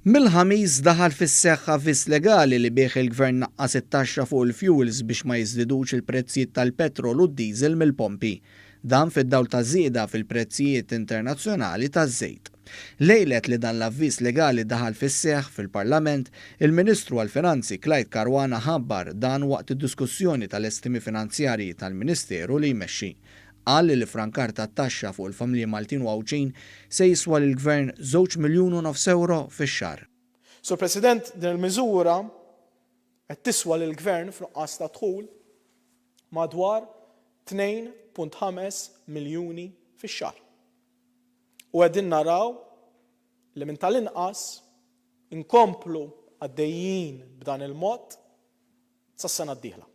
Mill-ħamis daħal fis-seħħa avviż legali li bih il-Gvern naqqas it-taxxa fuq il-fuels biex ma jiżdidux il-prezzijiet tal-petrol u d-diesel mill-pompi. Dan fid-dawl ta' żieda fil-prezzijiet internazzjonali taż-żejt. Lejlet li dan l-avviż legali daħal fis-seħħ fil-Parlament, il-Ministru għall-Finanzi Clyde Caruana ħabbar dan waqt id-diskussjoni tal-estimi finanzjarji tal-Ministeru li jmexxi. Qal li frankar tat-taxxa fuq il-familji Maltin u Għawċin se jiswa lill-Gvern €2.5 miljun fix-xahar. Sur President, din il-miżura qed tiswa lill-Gvern f'nuqqas ta' dħul madwar 2.5 miljuni fix-xahar. U qegħdin naraw li minn tal-inqas inkomplu għaddejjin b'dan il-mod sas-sena d-dieħla.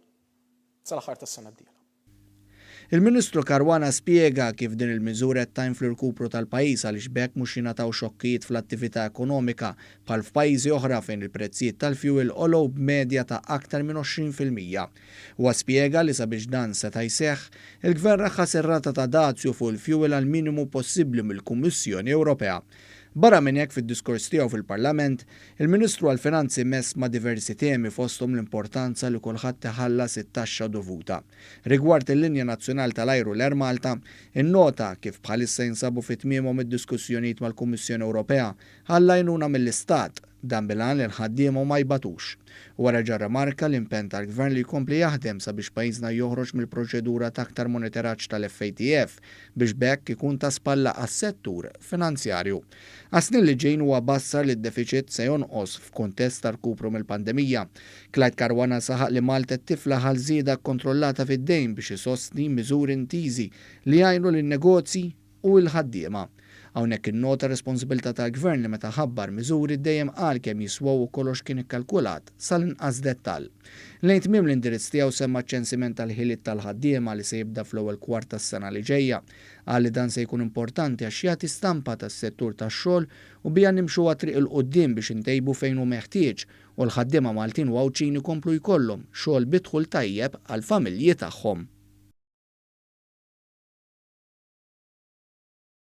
Sal-aħħar tas-sena d-dieħla. Il-Ministru Caruana spjega kif din il-miżura qed tajn fl-irkupru tal-pajjiż għaliex bekk mhux jingħataw xokkijiet fl-attività ekonomika bħal f'pajjiżi oħra fejn il-prezzijiet tal-fuel għolgħu b'medja ta' aktar minn 20%. Huwa spjega li sabiex dan seta' jseħħ, il-Gvern raħħas ir-rata ta' dazju fuq il-fuel għal minimu possibbli mill-Kummissjoni Ewropea. Barra minn hekk fid-diskors tiegħu fil-Parlament, il-Ministru għall-Finanzi mess ma' diversi temi fosthom l-importanza li kulħadd iħallas it-taxxa dovuta. Rigward il-linja nazzjonali tal-ajru l-Air Malta, innota kif bħalissa jinsabu fit-tmiemhom id-diskussjonijiet mal-Kummissjoni Ewropea għall-għajnuna mill-Istat dan bil-għan li l-ħaddiema ma jbatux. Wara ġar remarka l-impenn tal-Gvern li jkompli jaħdem sabiex pajjiżna joħroġ mill-proċedura ta' aktar monitoraġġ tal-FATF biex bekk ikun ta' spalla għas-settur finanzjarju. Għas-snin li ġejjin huwa bassar li d-deficit se jonqos f'kuntest tal-kupru mill-pandemija. Clyde Caruana saħaq li Malta tifla ħal żieda kontrollata fid-dejn biex isostni miżuri intiżi li jgħinu lin-negozji u l-ħaddiema. Hawnhekk innota responsabilità tal-Gvern li meta ħabbar miżuri dejjem qal kemm jiswew u kollox kien ikkalkulat sal-inqas dettall. Lejn tmiem l-indirizz tiegħu semma ċ-ċensiment tal-ħiliet tal-ħaddiema li se jibda fl-ewwel kwart tas-sena li ġejja. Qal li dan se jkun importanti għax jagħti stampa tas-settur tax-xogħol u bija nimxu triq il-qudiem biex intejbu fejn hu meħtieġ u l-ħaddiema Maltin u Għawċin ikomplu jkollhom xogħol bidħul tajjeb għall-familji tagħhom.